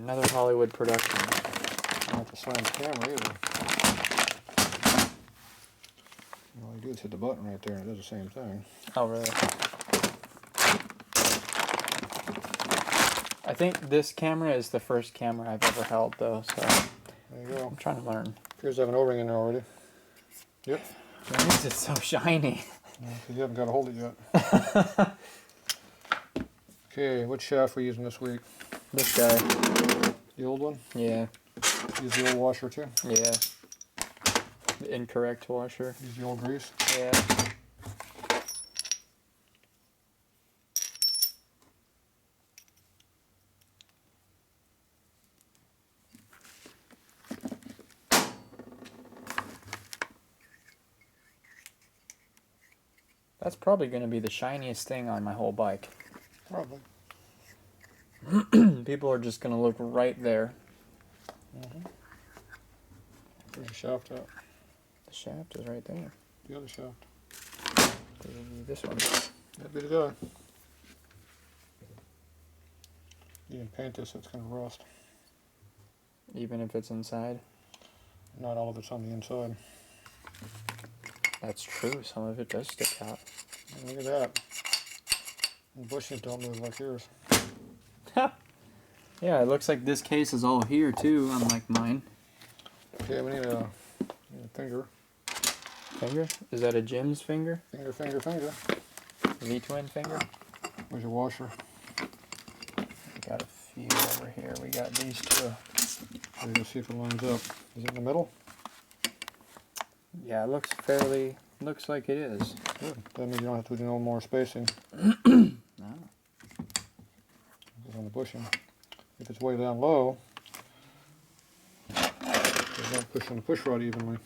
Another Hollywood production. Not the same camera either. All you do is hit the button right there and it does the same thing. Oh, really? I think this camera is the first camera I've ever held, though, so There you go. I'm trying to learn. Appears to have an O-ring in there already. Yep. Why is it so shiny? Because you haven't got to hold it yet. Okay, what shaft are we using this week? This guy. The old one? Yeah. Use the old washer too? Yeah. The incorrect washer. Use the old grease? Yeah. That's probably going to be the shiniest thing on my whole bike. Probably. People are just going to look right there. Where's the shaft at? The shaft is right there. The other shaft. This one. That'd be the guy. You can paint this so it's going to rust. Even if it's inside? Not all of it's on the inside. That's true. Some of it does stick out. And look at that. The bushes don't move like yours. Yeah, it looks like this case is all here too, unlike mine. Okay, we need a finger. Finger? Is that a Jim's finger? Finger, finger, finger. V-twin finger? Where's your washer? We got a few over here. We got these two. We're going to see if it lines up. Is it in the middle? Yeah, it looks like it is. Good. That means you don't have to do no more spacing. No. On the bushing. If it's way down low, you don't push on the push rod evenly.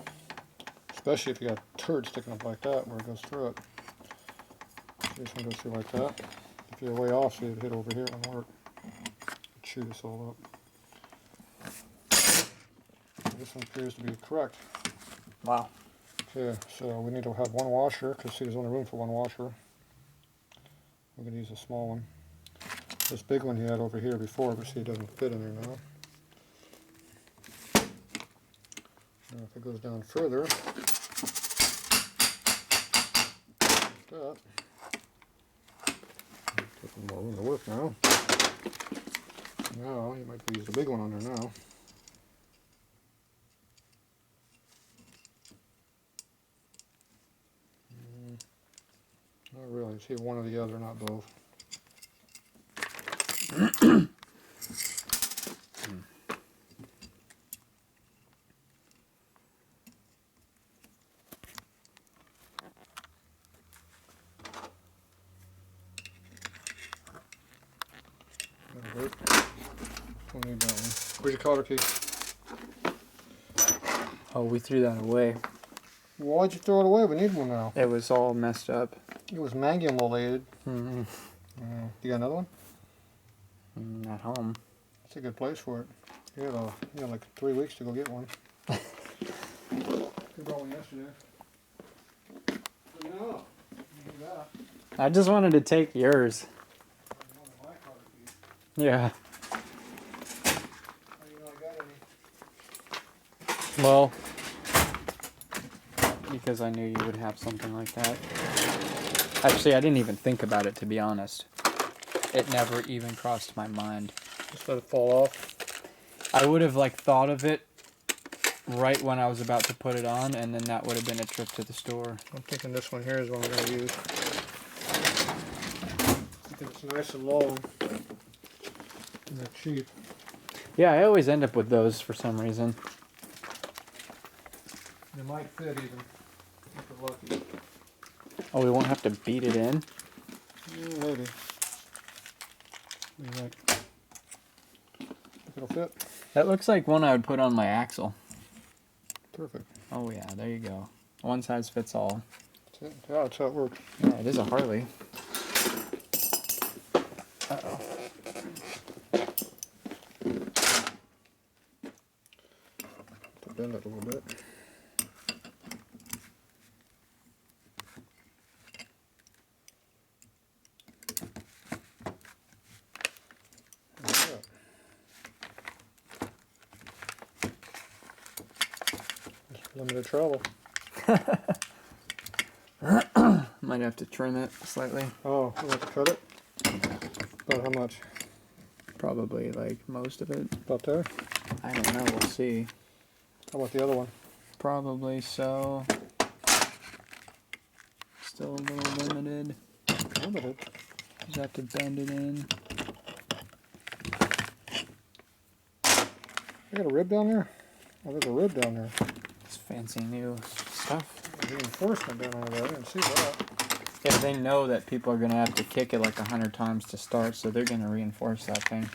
Especially if you got a turd sticking up like that where it goes through it. See, this one goes through like that. If you're way off, so you'd hit over here, it won't work. It'd chew this all up. This one appears to be correct. Wow. Okay, so we need to have one washer, because see, there's only room for one washer. We're going to use a small one. This big one he had over here before, but see, it doesn't fit in there now. Now if it goes down further, like that. Taking more room to work now. Now, you might use the big one on there now. Not really. See, one or the other, not both. That'll work. We'll need that one. Where's your cotter key? Oh, we threw that away. Why'd you throw it away? We need one now. It was all messed up. It was magnum-related. Mm-hmm. You got another one? At home. It's a good place for it. You had like 3 weeks to go get one. You brought one yesterday. No, you do that. I just wanted to take yours. Yeah. How do you know I got any? Well, because I knew you would have something like that. Actually, I didn't even think about it, to be honest. It never even crossed my mind. Just let it fall off. I would have thought of it right when I was about to put it on, and then that would have been a trip to the store. I'm thinking this one here is what I'm going to use. I think it's nice and long. And they're cheap. Yeah, I always end up with those for some reason. They might fit even, if we're lucky. Oh, we won't have to beat it in? Yeah, maybe. What do you think? Think it'll fit? That looks like one I would put on my axle. Perfect. Oh yeah, there you go. One size fits all. That's it. Yeah, that's how it works. Yeah, it is a Harley. Uh-oh. To bend it a little bit. Like that. Limited travel. Might have to trim it slightly. Oh, we have to cut it? About how much? Probably like most of it. About there? I don't know, we'll see. How about the other one? Probably so. Still a little limited. Limited? Just have to bend it in. You got a rib down there? Oh, there's a rib down there. It's fancy new stuff. Reinforcement down over there. I didn't see that. Yeah, they know that people are going to have to kick it like 100 times to start, so they're going to reinforce that thing.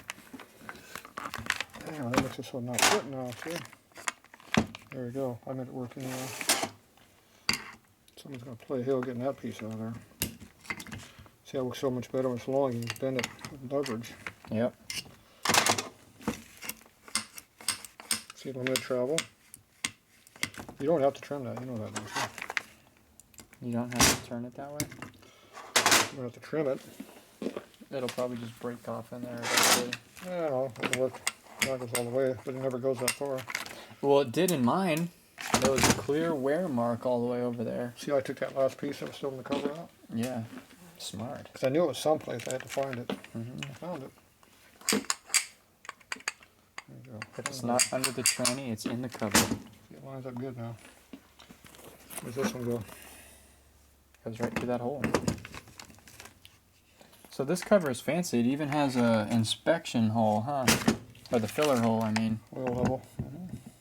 Damn, that makes this one not fit now, see? There we go. I made it working now. Someone's going to play hill getting that piece out of there. See how it looks so much better when it's long, you can bend it with leverage. Yep. See, limited travel. You don't have to trim that, you know that, don't you? You don't have to turn it that way? You don't have to trim it. It'll probably just break off in there eventually. Yeah, no, it'll work. Not goes all the way, but it never goes that far. Well, it did in mine. There was a clear wear mark all the way over there. See how I took that last piece that was still in the cover out? Yeah. Smart. Because I knew it was someplace, I had to find it. Mm-hmm. I found it. There you go. If it's not under the tranny, it's in the cover. It lines up good now. Where's this one go? Goes right through that hole. So this cover is fancy. It even has a inspection hole, huh? Or the filler hole, I mean. Oil level.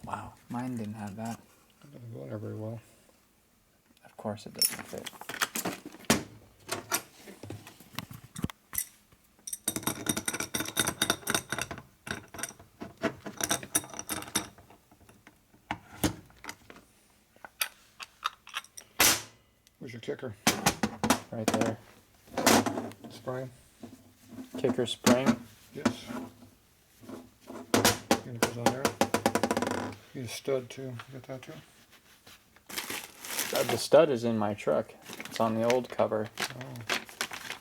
Wow, mine didn't have that. It doesn't go in there very well. Of course it doesn't fit. Where's your kicker? Right there. Spring? Kicker spring. Yes. And it goes on there. Need a stud too. You got that too? The stud is in my truck. It's on the old cover. Oh.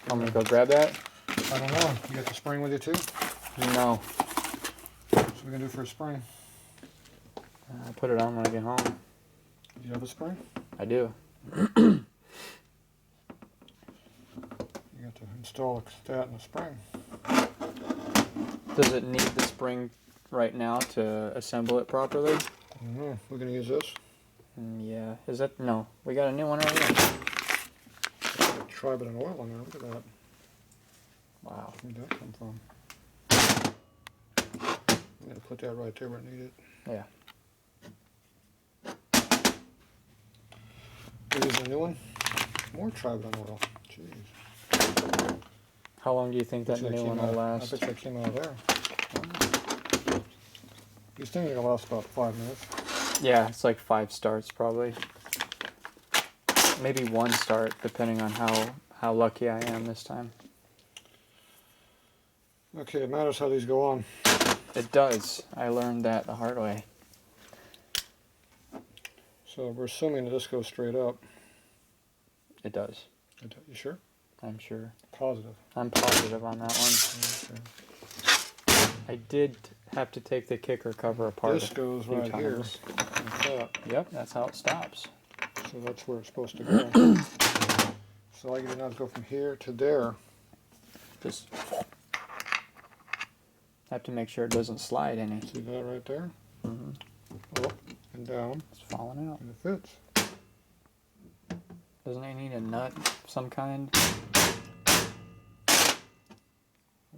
Want me to go grab that? I don't know. You got the spring with you too? No. What we gonna do for a spring? I'll put it on when I get home. Do you have a spring? I do. You got to install that in the spring. Does it need the spring right now to assemble it properly? Mm-hmm. We're gonna use this. Yeah. Is that... No. We got a new one right here. Tribut and oil on there. Look at that. Wow. Where'd that come from? I'm gonna put that right there where I need it. Yeah. We're using a new one. More Tribut and oil. Jeez. How long do you think that Bet you new came one will out- last? I bet that came out of there. These things are gonna last about 5 minutes. Yeah, it's like 5 starts probably. Maybe 1 start, depending on how lucky I am this time. Okay, it matters how these go on. It does. I learned that the hard way. So we're assuming that this goes straight up. It does. You sure? I'm sure. Positive. I'm positive on that one. Okay. I did have to take the kicker cover apart. This goes a few right here. times. Like that. Yep, that's how it stops. So that's where it's supposed to go. So all I can do now is go from here to there. Just have to make sure it doesn't slide any. See that right there? Mm-hmm. Up and down. It's falling out. And it fits. Doesn't it need a nut of some kind?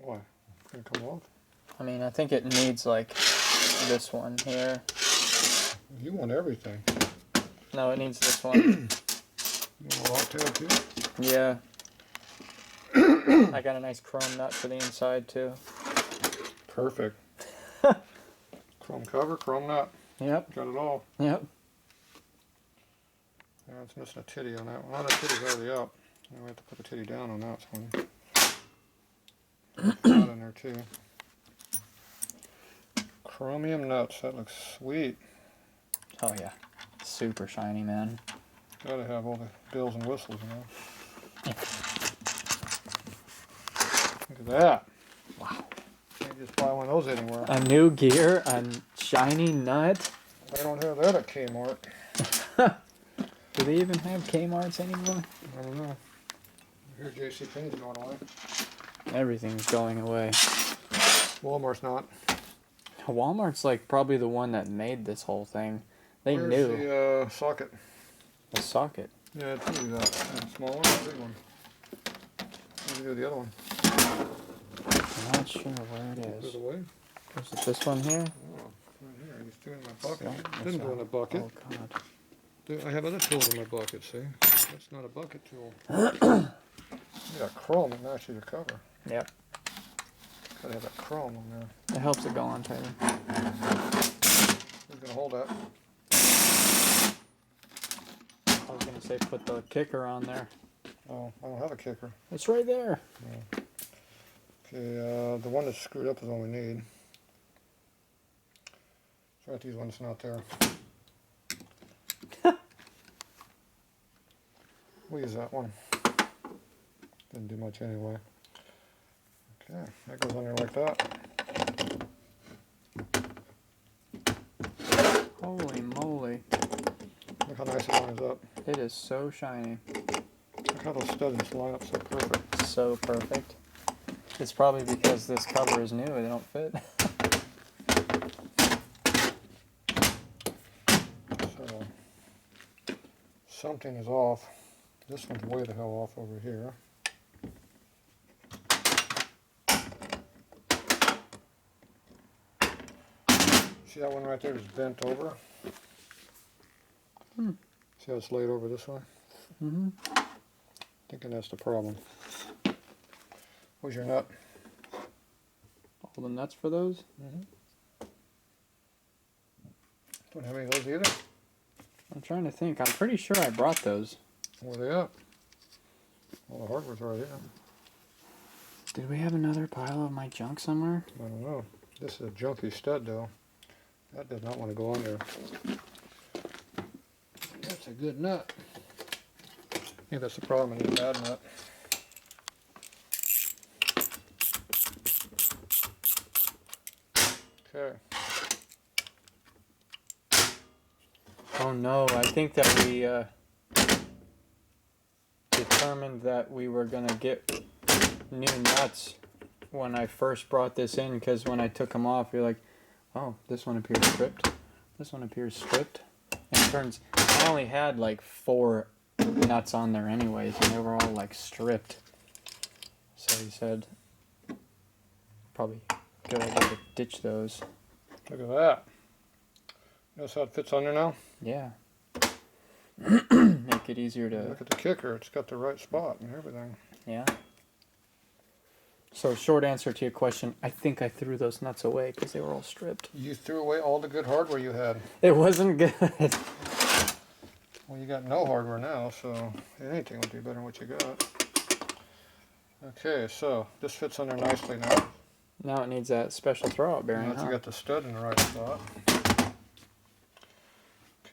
Why? It's gonna come off? I mean, I think it needs like this one here. You want everything. No, it needs this one. You want a lock tail too? Yeah. I got a nice chrome nut for the inside too. Perfect. Chrome cover, chrome nut. Yep. Got it all. Yep. Yeah, it's missing a titty on that one. Oh, that titty's already up. Now we have to put the titty down on that one. That in there too. Chromium nuts. That looks sweet. Oh yeah. Super shiny, man. Gotta have all the bells and whistles, you know. Look at that. Wow. Can't just buy one of those anywhere. A new gear, a shiny nut. I don't have that at Kmart. Do they even have Kmart's anymore? I don't know. I hear JCPenney's going away. Everything's going away. Walmart's not. Walmart's like probably the one that made this whole thing. They Where's knew. the socket? The socket. Yeah, it's probably that. Small one or big one? Let me do the other one. I'm not sure where it Put it is. away. Is it this one here? Oh, right here. He's doing my bucket. That's Didn't go in the bucket. Oh god. I have other tools in my bucket, see? That's not a bucket tool. You got chrome in actually the cover. Yep. Gotta have that chrome on there. It helps it go on tighter. Who's gonna hold that? I was gonna say put the kicker on there. Oh, I don't have a kicker. It's right there. Yeah. Okay, the one that's screwed up is all we need. Try to use one that's not there. We'll use that one. Didn't do much anyway. Okay, that goes on there like that. Holy moly. Look how nice it lines up. It is so shiny. Look how those studs just line up so perfect. So perfect. It's probably because this cover is new, they don't fit. So, something is off. This one's way the hell off over here. See that one right there is bent over? Hmm. See how it's laid over this way? Mm-hmm. Thinking that's the problem. Where's your nut? All the nuts for those? Mm-hmm. Don't have any of those either. I'm trying to think. I'm pretty sure I brought those. Where are they at? All the hardware's right here. Did we have another pile of my junk somewhere? I don't know. This is a junky stud though. That does not want to go on there. That's a good nut. I think that's the problem. I need a bad nut. Okay. Oh no, I think that we determined that we were going to get new nuts when I first brought this in, because when I took them off, you're like, oh, this one appears stripped. This one appears stripped. And it turns, I only had like 4 nuts on there anyways, and they were all like stripped. So he said, probably good idea to ditch those. Look at that. Notice how it fits on there now? Yeah. Make it easier to... Look at the kicker. It's got the right spot and everything. Yeah. So, short answer to your question, I think I threw those nuts away because they were all stripped. You threw away all the good hardware you had. It wasn't good. Well, you got no hardware now, so anything would be better than what you got. Okay, so this fits on there nicely now. Now it needs that special throwout bearing. Now that you got the stud in the right spot.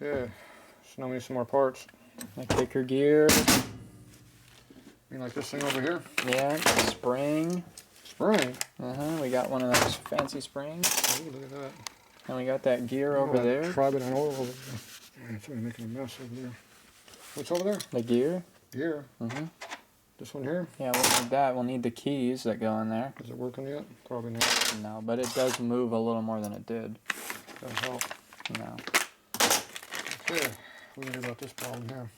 Okay, so now we need some more parts. My kicker gear. You like this thing over here? Yeah, spring. Spring? We got one of those fancy springs. Oh, look at that. And we got that gear over there. Tribit and oil over there. Man, somebody's making a mess over there. What's over there? The gear. Gear. This one here? Yeah, we'll need that. We'll need the keys that go in there. Is it working yet? Probably not. No, but it does move a little more than it did. Doesn't help. No. Okay, what do we do about this problem here?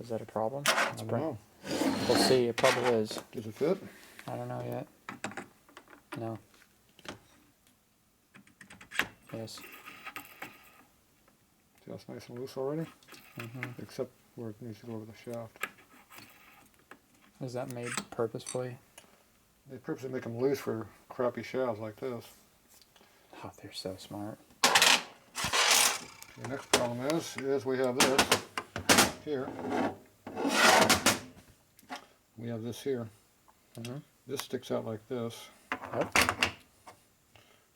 Is that a problem? I don't know. We'll see. It probably is. Does it fit? I don't know yet. No. Yes. See how it's nice and loose already? Except where it needs to go over the shaft. Is that made purposefully? They purposely make them loose for crappy shafts like this. Oh, they're so smart. The next problem is we have this here. We have this here. This sticks out like this. Yep.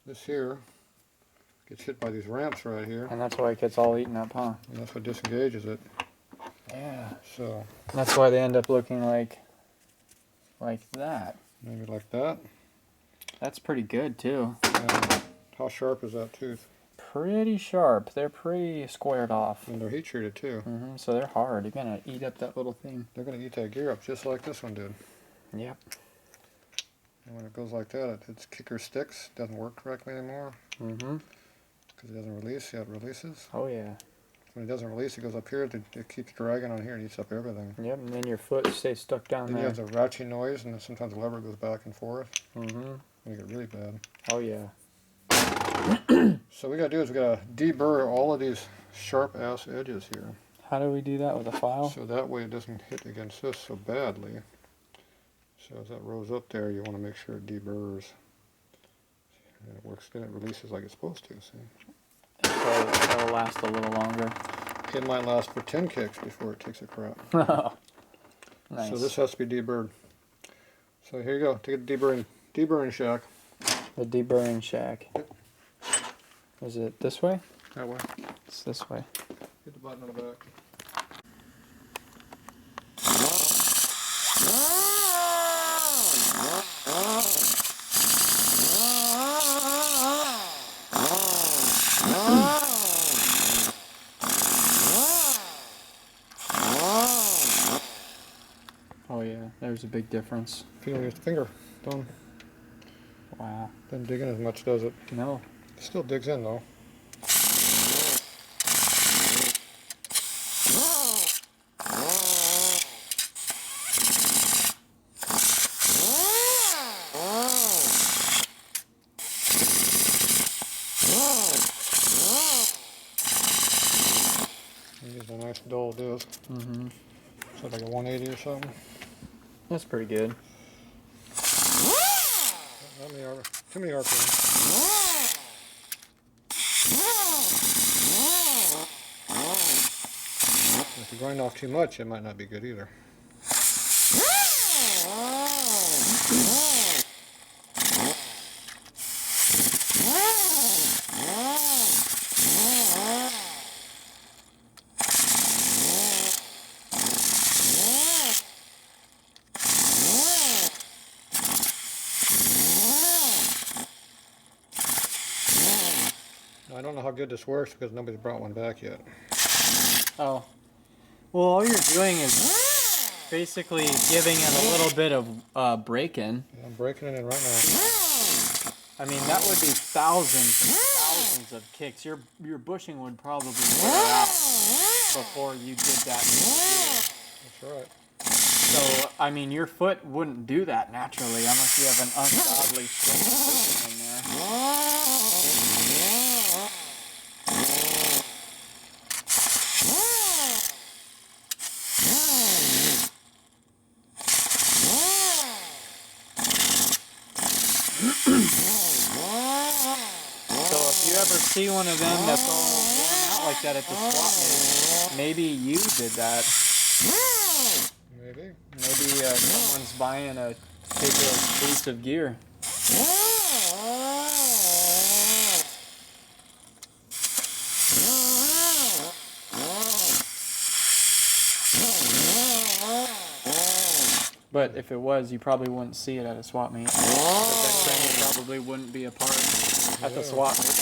This here gets hit by these ramps right here. And that's why it gets all eaten up, huh? And that's what disengages it. Yeah. So That's why they end up looking like that. maybe like that. That's pretty good too. And How sharp is that tooth? Pretty sharp. They're pretty squared off. And they're heat treated too. So they're hard. You're gonna eat up that little thing. They're gonna eat that gear up just like this one did. Yep. And when it goes like that, its kicker sticks. Doesn't work correctly anymore. Because it doesn't release. See how it releases? Oh yeah. When it doesn't release, it goes up here. It keeps dragging on here and eats up everything. Yep. And then your foot stays stuck down Then there. you have the ratchet noise, and then sometimes the lever goes back and forth. And you get really bad. Oh yeah. So what we gotta do is we gotta deburr all of these sharp ass edges here. How do we do that with a file? So that way it doesn't hit against this so badly. So as that rolls up there, you want to make sure it deburrs. And it works, then it releases like it's supposed to, see? So it'll last a little longer. It might last for 10 kicks before it takes a crap. Nice. So this has to be deburred. So here you go, take a deburring shack. The deburring shack. Is it this way? That way. It's this way. Hit the button on the back. Oh yeah, there's a big difference. If you don't use the finger, done. Wow. Doesn't dig in as much, does it? No. It still digs in though. Use a nice dull disc. So like a 180 or something. That's pretty good. Too many RPMs. If you grind off too much, it might not be good either. I don't know how good this works because nobody's brought one back yet. Oh. Well, all you're doing is basically giving it a little bit of break-in. Yeah, I'm breaking it in right now. I mean, that would be thousands and thousands of kicks. Your bushing would probably wear out before you did that. That's right. So, I mean, your foot wouldn't do that naturally unless you have an ungodly strong bushing in there. See one of them that's all worn out like that at the swap meet. Maybe you did that. Maybe. Maybe someone's buying a particular piece of gear. But if it was, you probably wouldn't see it at a swap meet. But that thing probably wouldn't be a part at the swap meet.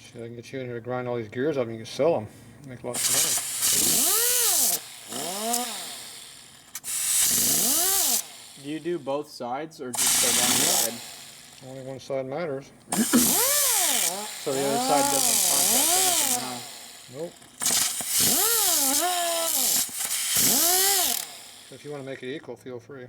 Shit, I can get you in here to grind all these gears up and you can sell them. Make lots of money. Do you do both sides or just the one side? Only one side matters. So the other side doesn't contact anything, huh? Nope. So if you want to make it equal, feel free.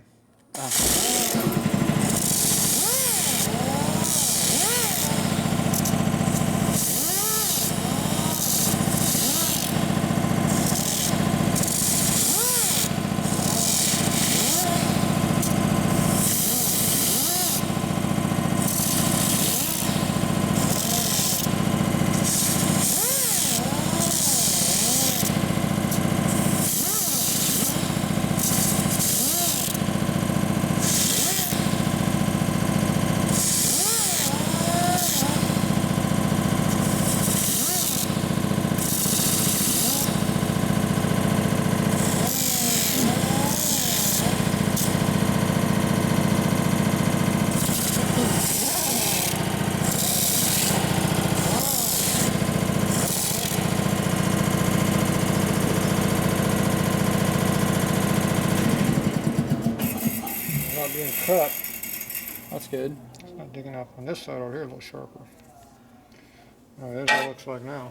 cut. That's good. It's not digging up on this side over here a little sharper. All right, that's what it looks like now.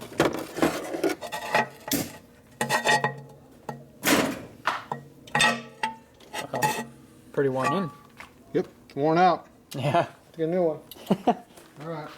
Pretty worn in. Yep, it's worn out. Yeah. Let's get a new one. All right.